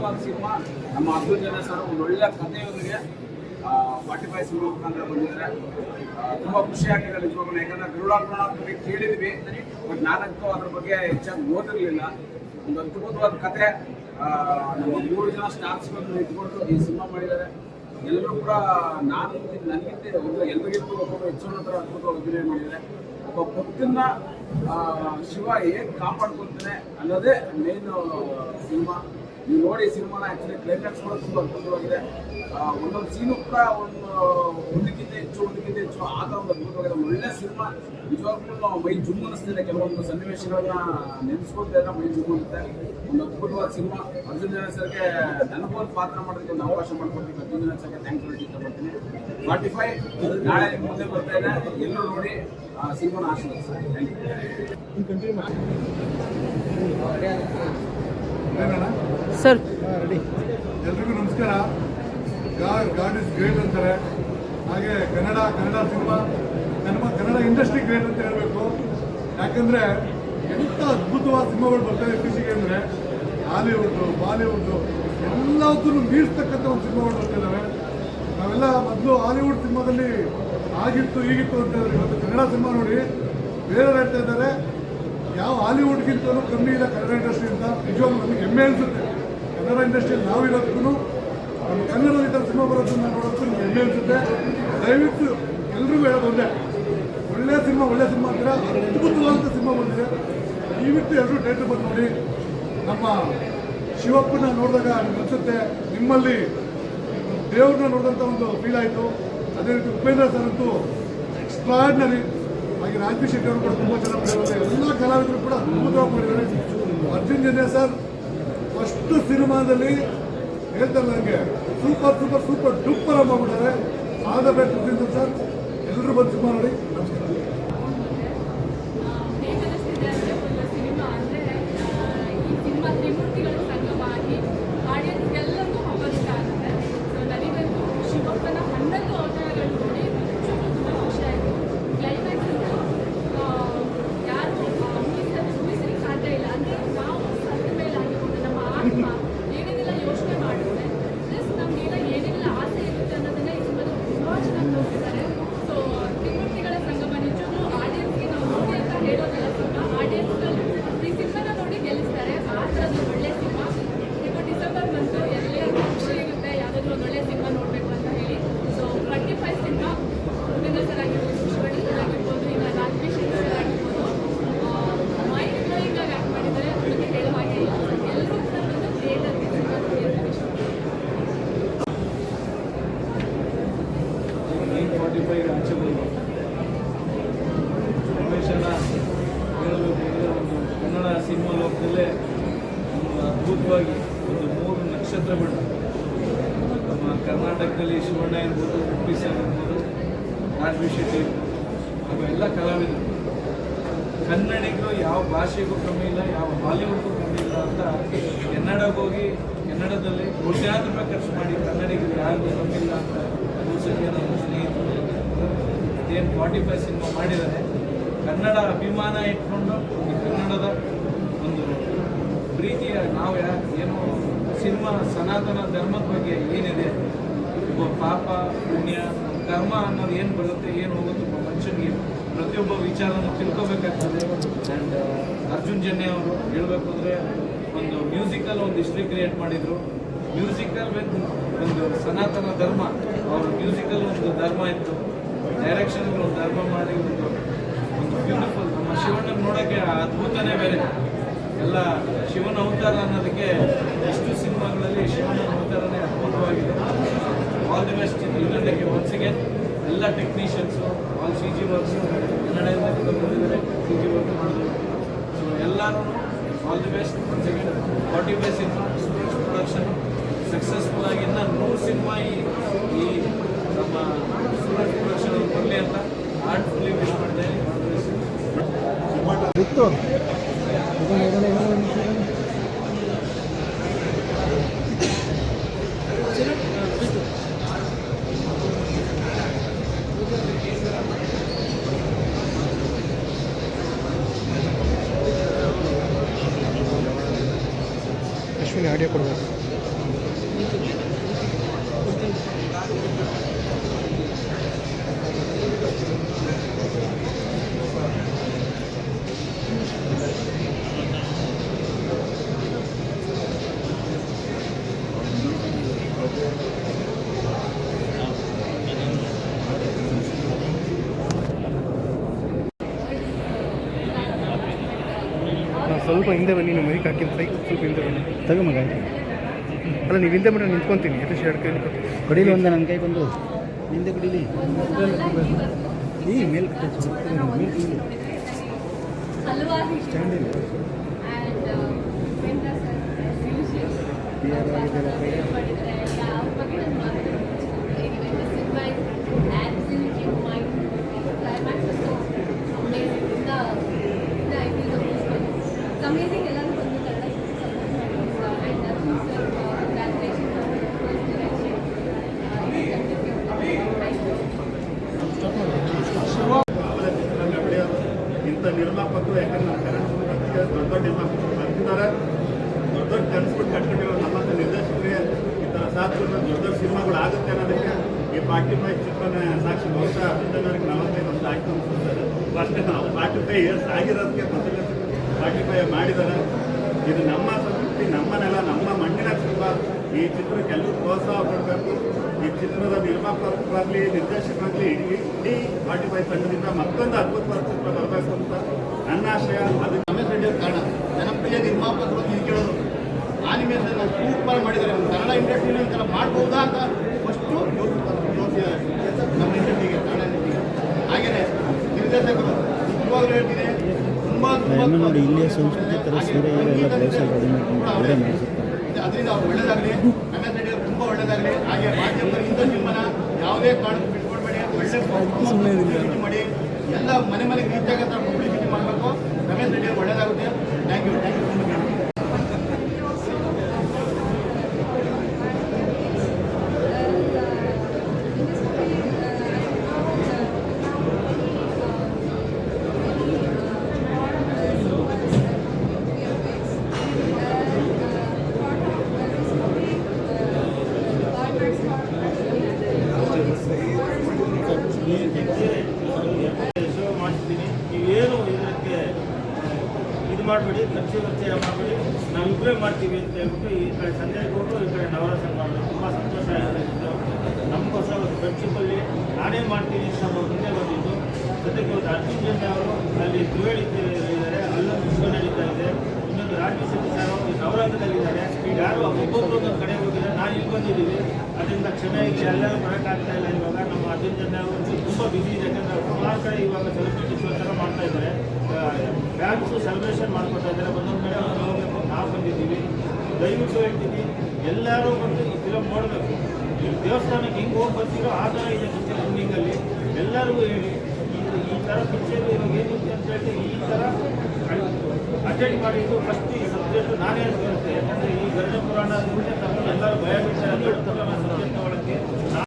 ಅದ್ಭುತವಾದ ಸಿನಿಮಾ. ನಮ್ಮ ಅರ್ಜುನ್ ಜನ್ಯ ಸರ್ ಒಂದು ಒಳ್ಳೆಯ ಕಥೆಯೊಂದಿಗೆ 45 ಸಿನಿಮಾ ಮುಖಾಂತರ ಬಂದಿದ್ದಾರೆ. ತುಂಬ ಖುಷಿ ಆಗ್ತಿದೆ ನಿಜವಾಗ್ಲೂ. ಯಾಕಂದರೆ ಗರುಡಾಪುರಾಣ ಬಗ್ಗೆ ಕೇಳಿದ್ವಿ, ಬಟ್ ನಾನಂತೂ ಅದ್ರ ಬಗ್ಗೆ ಹೆಚ್ಚಾಗಿ ಓದಿರಲಿಲ್ಲ. ಒಂದು ಅದ್ಭುತವಾದ ಕತೆ. ನಮ್ಮ 3 ಜನ ಸ್ಟಾರ್ಸ್ಗಳನ್ನು ಇಟ್ಕೊಂಡು ಈ ಸಿನಿಮಾ ಮಾಡಿದ್ದಾರೆ. ಎಲ್ಲರೂ ಕೂಡ ನನಗಿಂತ ಎಲ್ಲರಿಗಿಂತೂ ಒಬ್ಬೊಬ್ಬರು ಹೆಚ್ಚು ಥರ ಅದ್ಭುತವಾಗಿ ಅಭಿನಯ ಮಾಡಿದ್ದಾರೆ. ಒಬ್ಬ ಭಕ್ತನ್ನ ಶಿವ ಹೇಗೆ ಕಾಪಾಡ್ಕೊಳ್ತಾನೆ ಅನ್ನೋದೇ ಮೇನ್ ಸಿನಿಮಾ. ನೀವು ನೋಡಿ ಸಿನಿಮಾನ. ಆ್ಯಕ್ಚುಲಿ ಕ್ಲೈಮ್ಯಾಕ್ಸ್ ಕೂಡ ತುಂಬ ಅದ್ಭುತವಾಗಿದೆ. ಒಂದೊಂದು ಸೀನು ಕೂಡ ಒಂದಕ್ಕಿಂತ ಹೆಚ್ಚು ಆ ಥರ ಒಂದು ಅದ್ಭುತವಾಗಿದೆ. ಒಳ್ಳೆ ಸಿನಿಮಾ. ನಿಜವಾಗ್ಲೂ ಮೈ ಜುಮ್ ಅನ್ನಿಸ್ತಿದೆ. ಕೆಲವೊಂದು ಸನ್ನಿವೇಶಗಳನ್ನ ನೆನೆಸ್ಕೊಳ್ತಾ ಇದ್ರೆ ಮೈ ಜುಮ್ ಅನ್ನುತ್ತೆ. ಒಂದು ಅದ್ಭುತವಾದ ಸಿನಿಮಾ. ಅರ್ಜುನ್ ಜನ್ಯ ಸರ್ಗೆ ನನಗೊಂದು ಪಾತ್ರ ಮಾಡೋದಕ್ಕೆ ಒಂದು ಅವಕಾಶ ಮಾಡ್ಕೊಡ್ತೀನಿ. ಅರ್ಜುನ್ ಜನ್ಯ ಸರ್ಗೆ ಥ್ಯಾಂಕ್ಸ್ ಹೇಳೋಕ್ಕೆ ಇಷ್ಟಪಡ್ತೀನಿ. 45 ನಾಳೆ ನಿಮ್ಮ ಮುಂದೆ ಬರ್ತಾ ಇದೆ. ಎಲ್ಲರೂ ನೋಡಿ ಸಿನಿಮಾನ ಆಶೀರ್ವಾದ ಸರ್. Thank you sir. ಎಲ್ರಿಗೂ ನಮಸ್ಕಾರ. ಗಾಡ್ ಇಸ್ ಗ್ರೇಟ್ ಅಂತಾರೆ. ಹಾಗೆ Kannada cinema, Kannada industry great ಅಂತ ಹೇಳಬೇಕು. ಯಾಕಂದರೆ ಎಂಥ ಅದ್ಭುತವಾದ ಸಿನಿಮಾಗಳು ಬರ್ತಾರೆ ಇತ್ತೀಚೆಗೆ. ಅಂದರೆ ಹಾಲಿವುಡ್ಡು, ಬಾಲಿವುಡ್ಡು ಎಲ್ಲದನ್ನು ಮೀರಿಸ್ತಕ್ಕಂಥ ಒಂದು ಸಿನಿಮಾಗಳು ಬರ್ತಿದ್ದಾವೆ. ನಾವೆಲ್ಲ ಮೊದಲು ಹಾಲಿವುಡ್ ಸಿನಿಮಾದಲ್ಲಿ ಆಗಿತ್ತು ಈಗಿತ್ತು ಅಂತ ಹೇಳಿದ್ರೆ, ಇವತ್ತು ಕನ್ನಡ ಸಿನಿಮಾ ನೋಡಿ ಬೇರೆಯವ್ರು ಹೇಳ್ತಾ ಇದ್ದಾರೆ ಯಾವ ಹಾಲಿವುಡ್ಗಿಂತಲೂ ಕಮ್ಮಿ ಇಲ್ಲ ಕನ್ನಡ ಇಂಡಸ್ಟ್ರಿ ಅಂತ. ನಿಜವಾಗ್ಲೂ ನಮಗೆ ಹೆಮ್ಮೆ ಅನಿಸುತ್ತೆ. ಕನ್ನಡ ಇಂಡಸ್ಟ್ರಿಯಲ್ಲಿ ನಾವಿರೋದಕ್ಕೂ ನಮ್ಮ ಕನ್ನಡದ ಥರ ಸಿನಿಮಾ ಬರೋದನ್ನ ನೋಡೋದಕ್ಕೂ ನಮ್ಗೆ ಹೆಮ್ಮೆ ಅನಿಸುತ್ತೆ. ದಯವಿಟ್ಟು ಎಲ್ರಿಗೂ ಹೇಳೋದು ಒಂದೇ, ಒಳ್ಳೆಯ ಸಿನಿಮಾ ಅಂತೀರ. ಅದ್ಭುತವಾದಂಥ ಸಿನಿಮಾ ಬಂದಿದೆ. ದಯವಿಟ್ಟು ಎಲ್ಲರೂ ಥಿಯೇಟ್ರ್ ಬಂದು ನೋಡಿ. ನಮ್ಮ ಶಿವಪ್ಪನ ನೋಡಿದಾಗ ನಿಮ್ಗೆ ಅನಿಸುತ್ತೆ ನಿಮ್ಮಲ್ಲಿ ದೇವ್ರನ್ನ ನೋಡಿದಂಥ ಒಂದು ಫೀಲ್ ಆಯಿತು. ಅದೇ ರೀತಿ ಉಪೇಂದ್ರ ಸರ್ ಅಂತೂ ಎಕ್ಸ್ಟ್ರಾರ್ಡಿನರಿ. ಹಾಗೆ ರಾಜ್ಬಿ ಶೆಟ್ಟಿ ಅವರು ಕೂಡ ತುಂಬ ಚೆನ್ನಾಗಿ ಮಾಡಿದ್ದಾರೆ. ಎಲ್ಲ ಕಲಾವಿದರು ಕೂಡ ಅದ್ಭುತವಾಗಿ ಮಾಡಿದ್ದಾರೆ. ಅರ್ಜುನ್ ಜನ್ಯ ಸರ್ ಫಸ್ಟ್ ಸಿನಿಮಾದಲ್ಲಿ ಹೇಳ್ತಾರೆ ನನಗೆ ಸೂಪರ್ ಡೂಪರ್ ಮಾಡಿಬಿಟ್ಟಾರೆ. All the best Arjun sir. ಎಲ್ಲರೂ ಬಂದು ಸಿನಿಮಾ ನೋಡಿ. ನಮಸ್ಕಾರ. ಏನೇನೆಲ್ಲ ಯೋಚನೆ ಮಾಡಿದ್ರೆ ಪ್ಲಸ್ ನಮಗೆಲ್ಲ ಏನೆಲ್ಲ ಆಸೆ ಇರುತ್ತೆ ಅನ್ನೋದನ್ನ ಈ ಸಿನಿಮಾದಲ್ಲಿ ತುಂಬ ಚೆನ್ನಾಗಿ ತೋರಿಸಿದ್ದಾರೆ. ಸೊ ತ್ರಿಮೂರ್ತಿಗಳ ಸಂಗಮ ನಿಜಕ್ಕೂ ಆಡಿಯನ್ಸ್ಗೆ ನಾವು ನೋಡಿ ಅಂತ ಹೇಳೋದಲ್ಲ. ಸಿನಿಮಾ ಆಡಿಯನ್ಸ್ಗಳು ಈ ಸಿನಿಮಾನ ನೋಡಿ ಗೆಲ್ಲಿಸ್ತಾರೆ. ಆ ಥರದ್ದು ಒಳ್ಳೆ ಸಿನಿಮಾ. ಈಗ ಡಿಸೆಂಬರ್ ಬಂತು, ಎಲ್ಲೇ ಖುಷಿ ಇರುತ್ತೆ ಯಾವುದಾದ್ರೂ ಒಂದು ಒಳ್ಳೆ ಸಿನಿಮಾ ನೋಡಬೇಕು ಅಂತ ಹೇಳಿ. ಸೊ 45 ಸಿನಿಮಾ ಉಪೇಂದ್ರ ಸರ್ ಆಗಿರ್ಬೋದು, ಶಿವಣ್ಣ ಸರ್ ಆಗಿರ್ಬೋದು, ಈಗ ರಾಜ್ಬಿ ಶೆಟ್ಟಿ ಸರ್ ಆಗಿರ್ಬೋದು, ಮೈಂಡ್ ಬ್ಲೋಯಿಂಗ್ ಆಗಿ ಆ್ಯಕ್ಟ್ ಮಾಡಿದ್ದಾರೆ. ಅದಕ್ಕೆ ಹೇಳೋ ಹಾಗೆ ಎಲ್ಲರೂ ಕೂಡ ಬಂದು ಥಿಯೇಟರ್ಗೆ ಸಿನಿಮಾ ನೋಡಿ ಅಂತ ಇಷ್ಟ. 45 ಆಚೆ ಬಂದು ರಮೇಶನ ಹೇಳಬೇಕು ಅಂದರೆ ಒಂದು ಕನ್ನಡ ಸಿನಿಮಾ ಲೋಕದಲ್ಲೇ ಅದ್ಭುತವಾಗಿ ಒಂದು 3 ನಕ್ಷತ್ರಗಳು ನಮ್ಮ ಕರ್ನಾಟಕದಲ್ಲಿ ಶಿವಣ್ಣ ಇರ್ಬೋದು, ಉಪ್ಪಿ ಸರ್ ಇರ್ಬೋದು, ರಾಜ್ಬಿ ಶೆಟ್ಟಿ ಹಾಗೂ ಎಲ್ಲ ಕಲಾವಿದರು. ಕನ್ನಡಿಗರು ಯಾವ ಭಾಷೆಗೂ ಕಮ್ಮಿ ಇಲ್ಲ, ಯಾವ ಬಾಲಿವುಡ್ಗೂ ಕಮ್ಮಿ ಇಲ್ಲ ಅಂತ ಕನ್ನಡಕ್ಕೆ ಹೋಗಿ ಕನ್ನಡದಲ್ಲಿ ಕೋಟ್ಯಾಂತರ ರೂಪಾಯಿ ಖರ್ಚು ಮಾಡಿ ಕನ್ನಡಿಗರು ಯಾರಿಗೂ ಕಮ್ಮಿ ಇಲ್ಲ ಅಂತ ಕೂಸಕ್ಕೆ ನಮ್ಮ ಸ್ನೇಹಿತರು ಏನು 45 ಸಿನಿಮಾ ಮಾಡಿದ್ದಾರೆ. ಕನ್ನಡ ಅಭಿಮಾನ ಇಟ್ಕೊಂಡು ಈ ಕನ್ನಡದ ಒಂದು ಪ್ರೀತಿಯ ನಾವು ಏನು ಸಿನಿಮಾ ಸನಾತನ ಧರ್ಮದ ಬಗ್ಗೆ ಏನಿದೆ, ಒಬ್ಬ ಪಾಪ ಪುಣ್ಯ ಕರ್ಮ ಅನ್ನೋದು ಏನು ಬರುತ್ತೆ ಏನು ಹೋಗುತ್ತೆ ಒಬ್ಬ ಮನುಷ್ಯನಿಗೆ ಪ್ರತಿಯೊಬ್ಬ ವಿಚಾರವನ್ನು ತಿಳ್ಕೊಬೇಕಾಗ್ತದೆ. ಆ್ಯಂಡ್ ಅರ್ಜುನ್ ಜನ್ಯ ಅವರು ಹೇಳಬೇಕು ಅಂದರೆ ಒಂದು ಮ್ಯೂಸಿಕಲ್ ಒಂದು ಹಿಸ್ಟ್ರಿ ಕ್ರಿಯೇಟ್ ಮಾಡಿದರು. ಮ್ಯೂಸಿಕಲ್ ವಿತ್ ಒಂದು ಸನಾತನ ಧರ್ಮ. ಅವರು ಮ್ಯೂಸಿಕಲ್ ಒಂದು ಧರ್ಮ ಇತ್ತು, ಡೈರೆಕ್ಷನ್ ಒಂದು ಧರ್ಮ ಮಾಡಿ ಒಂದು ಬ್ಯೂಟಿಫುಲ್. ನಮ್ಮ ಶಿವಣ್ಣನ ನೋಡೋಕ್ಕೆ ಅದ್ಭುತನೇ ಬೇರೆ. ಎಲ್ಲ ಶಿವನ ಅವತಾರ ಅನ್ನೋದಕ್ಕೆ ಎಷ್ಟು ಸಿನಿಮಾಗಳಲ್ಲಿ ಶಿವನ ಅವತಾರನೇ ಅದ್ಭುತವಾಗಿದೆ. ಆಲ್ ದಿ ಬೆಸ್ಟ್ ಇದಕ್ಕೆ ಒನ್ಸ್ ಅಗೇನ್ ಎಲ್ಲ ಟೆಕ್ನಿಷಿಯನ್ಸು, ಆಲ್ CG ವರ್ಕ್ಸು ಕನ್ನಡದಿಂದ ಬಂದಿದ್ದಾರೆ, CG ವರ್ಕ್ ಮಾಡಿದ್ರು. ಸೊ ಎಲ್ಲರೂ all the best once again. 45 cinema students production successful ಆಗಿ ಇನ್ನು 100 ಸಿನಿಮಾ ಈ ನಮ್ಮ ಸ್ಟೂಡೆಂಟ್ ಪ್ರೊಡಕ್ಷನ್ ಬರಲಿ ಅಂತ ಹಾರ್ಟ್ಫುಲ್ಲಿ ವಿಶ್ ಮಾಡ್ತೇನೆ. ಅಶ್ವಿನಿ ಆಡಿಯೋ ಕೊಡಬೇಕು. ಸ್ವಲ್ಪ ಹಿಂದೆ ಬನ್ನಿ, ನೀವು ಮೈಕ್ ಹಾಕಿದ ಸೈ ಸ್ವಲ್ಪ ಹಿಂದೆ ಬನ್ನಿ. ತಗೋ ಮಗ. ಅಲ್ಲ ನೀವು ಹಿಂದೆ ಬಿಟ್ಟರೆ ನಿಂತ್ಕೊತೀನಿ. ಎಷ್ಟು ಎರಡು ಕೈ ಕಡೀಲಿ ಒಂದು ನನ್ನ ಕೈ ಬಂದು ಹಿಂದೆ ಕಡೀಲಿ. ಈ ಮೇಲ್ ಹಲವಾರು ಸ್ಟ್ಯಾಂಡ್ ಇಲ್ಲ. ಅಮೇಜಿಂಗ್ ಎಲ್ಲರೂ ಬಂದು ಕನ್ನಡ ಇಂಥ ನಿರ್ಮಾಪಕರು ಯಾಕಂದ್ರೆ ನಮ್ಮ ಕನ್ನಡ ಚಿತ್ರಕ್ಕೆ ದೊಡ್ಡ ದೊಡ್ಡ ನಿರ್ಮಾಪಕರು ಬರ್ತಿದ್ದಾರೆ. ದೊಡ್ಡ ದೊಡ್ಡ ಕನಸುಗಳು ಕಟ್ಕೊಂಡಿರೋ ನಮ್ಮಂಥ ನಿರ್ದೇಶಕರಿಗೆ ಈ ಥರ ಸಾಧ್ಯ ದೊಡ್ಡ ದೊಡ್ಡ ಸಿನಿಮಾಗಳು ಆಗುತ್ತೆ ಅನ್ನೋದಕ್ಕೆ ಈ 45 ಚಿತ್ರನ ಸಾಕ್ಷಿ. ಬಹುಶಃ ಜನರಿಗೆ 45 ವರ್ಷ ಆಯ್ತು ಅನ್ಸುತ್ತೆ. ಅಷ್ಟೇ ನಾವು 45 ಇಯರ್ಸ್ ಆಗಿರೋದಕ್ಕೆ ಮೊದಲ 45 ಮಾಡಿದ್ದಾರೆ. ಇದು ನಮ್ಮ ಸಂಸ್ಕೃತಿ, ನಮ್ಮ ನೆಲ, ನಮ್ಮ ಮಣ್ಣಿನ ಸಿನಿಮಾ. ಈ ಚಿತ್ರಕ್ಕೆ ಎಲ್ಲರೂ ಪ್ರೋತ್ಸಾಹ ಕೊಡಬೇಕು. ಈ ಚಿತ್ರದ ನಿರ್ಮಾಪಕರಾಗಲಿ ನಿರ್ದೇಶಕರಾಗಲಿ ಇಡೀ 45 ತಂಡದಿಂದ ಮತ್ತೊಂದು ಅದ್ಭುತವಾದ ಚಿತ್ರ ಬರಬೇಕು ಅಂತ ನನ್ನ ಆಶಯ. ಅದು ರಮೇಶ್ ರೆಡ್ಡಿ ಅವ್ರ ಕಾರಣ. ಜನಪ್ರಿಯ ನಿರ್ಮಾಪಕರು ಇದು ಕೇಳೋದು ಆನಿಮೇಷನ್ ಸೂಪರ್ ಮಾಡಿದ್ದಾರೆ. ಕನ್ನಡ ಇಂಡಸ್ಟ್ರಿಯಲ್ಲಿ ಒಂಥರ ಮಾಡ್ಬೋದಾ ಅಂತ ಫಸ್ಟು ಯೋಚಿಸಿದ್ದಾರೆ ನಮ್ಮ ಇಂಡಸ್ಟ್ರಿಗೆ, ಕನ್ನಡ ಇಂಡಸ್ಟ್ರಿಗೆ. ಹಾಗೆಯೇ ನಿರ್ದೇಶಕರು ನಿಜವಾಗ್ಲೂ ಹೇಳ್ತೀನಿ, ತುಂಬ ನೋಡಿ ಇಲ್ಲಿಯ ಸಂಸ್ಕೃತಿ ಥರ ಸೀರೆ ಎಲ್ಲ ಬ್ಲೌಸಲ್ಲಿ ರೆಡಿ ಮಾಡ್ಕೊಂಡು ಒಳ್ಳೆ ಮಾಡಿಸುತ್ತಾರೆ. ಅದರಿಂದ ಅವ್ರು ಒಳ್ಳೇದಾಗಲಿ, ರಮೇಶ್ ರೆಡ್ಡಿ ಅವರು ತುಂಬ ಒಳ್ಳೇದಾಗಲಿ. ಹಾಗೆ ಮಾಧ್ಯಮದಲ್ಲಿ ಇಂಥ ಸಿನಿಮಾನ ಯಾವುದೇ ಕಾರಣಕ್ಕೂ ಬಿಟ್ಕೊಡ್ಬೇಡಿ. ಒಳ್ಳೆ ಪಬ್ಲಿಸಿಟಿ ಮಾಡಿ, ಎಲ್ಲ ಮನೆ ಮನೆಗೆ ರೀಚ್ ಆಗೋ ಥರ ಪಬ್ಲಿಸಿಟಿ ಮಾಡಬೇಕು. ರಮೇಶ್ ರೆಡ್ಡಿ ಅವರು ಒಳ್ಳೇದಾಗುತ್ತೆ. Thank you so much. Show ಮಾಡ್ತಿದ್ದೀನಿ. ನೀವೇನು ಇದಕ್ಕೆ ಇದು ಮಾಡಬೇಡಿ, ಖರ್ಚು ಮಾಡಬೇಡಿ, ನಾವಿಬ್ಬರೇ ಮಾಡ್ತೀವಿ ಅಂತ ಹೇಳ್ಬಿಟ್ಟು ಈ ಕಡೆ ಸಂಜಯ್ ಗೌಡರು, ಈ ಕಡೆ ನವರಸ ಮಾಡೋದು ತುಂಬ ಸಂತೋಷ ಆಯಿತು. ನಮಗೋಸ್ಕರ ಒಂದು ಫ್ರೆಂಡ್ಶಿಪ್ಪಲ್ಲಿ ನಾನೇ ಮಾಡ್ತೀನಿ ಅಂತ ಮುಂದೆ ಬಂದಿದ್ದು. ಜೊತೆಗೆ ಒಂದು ಅರ್ಜುನ್ ಜನ್ಯ ಅವರು ಅಲ್ಲಿ ತ್ರಿವೇಣಿ ಇದ್ದಾರೆ, ಅಲ್ಲೊಂದು ಶೋ ನಡೀತಾ ಇದೆ. ಇನ್ನೊಂದು ರಾಜೀವ್ ಶೆಟ್ಟಿ ಸರ್ ಅವರು ನವರಂಗದಲ್ಲಿದ್ದಾರೆ. ಯಾರು ಒಬ್ಬೊಬ್ಬರು ಒಂದು ಕಡೆ ಹೋಗಿದ್ದಾರೆ, ನಾನು ಇಲ್ಲಿ ಬಂದಿದ್ದೀವಿ. ಅದರಿಂದ ಕ್ಷಮೆ ಇಲ್ಲಿ ಎಲ್ಲರೂ ಬರೋಕ್ಕಾಗ್ತಾ ಇಲ್ಲ. ಇವಾಗ ನಮ್ಮ ಅರ್ಜುನ್ ಜನ್ಯ ಅವರು ತುಂಬ ಬಿಸಿ ಇದೆ. ಯಾಕಂದರೆ ಸುಮಾರು ಕಡೆ ಇವಾಗ ಸೆಲೆಬ್ರಿಟಿ ಶೋ ಥರ ಮಾಡ್ತಾ ಇದ್ದಾರೆ. ಫ್ಯಾನ್ಸು ಸೆಲೆಬ್ರೇಷನ್ ಮಾಡ್ಕೊತಾ ಇದ್ದಾರೆ. ಒಂದೊಂದು ಕಡೆ ಹೋಗಬೇಕು, ನಾವು ಬಂದಿದ್ದೀವಿ. ದಯವಿಟ್ಟು ಹೇಳ್ತೀನಿ, ಎಲ್ಲರೂ ಬಂದು ಈ ಫಿಲಮ್ ನೋಡಬೇಕು. ಈ ದೇವಸ್ಥಾನಕ್ಕೆ ಹಿಂಗೆ ಹೋಗಿ ಬರ್ತೀರೋ ಆ ಥರ ಇದೆ ಪಿಕ್ಚರ್ ಎಂಡಿಂಗಲ್ಲಿ. ಎಲ್ಲರಿಗೂ ಹೇಳಿ, ಈ ಥರ ಪಿಕ್ಚರ್ ಇವಾಗ ಏನಿದೆ ಅಂತ ಹೇಳಿ ಈ ಥರ ಅಟೆಂಡ್ ಮಾಡಿದ್ದು ಫಸ್ಟ್ ಈ ಸಬ್ಜೆಕ್ಟು ನಾನೇ ಅಂತ ಹೇಳ್ತೆ. ಯಾಕಂದರೆ ಈ ಗರುಡ ಪುರಾಣ ಮುಂದೆ ತಗೊಂಡು ಎಲ್ಲರೂ ಭಯ ಬಿಡ್ತಾರೆ.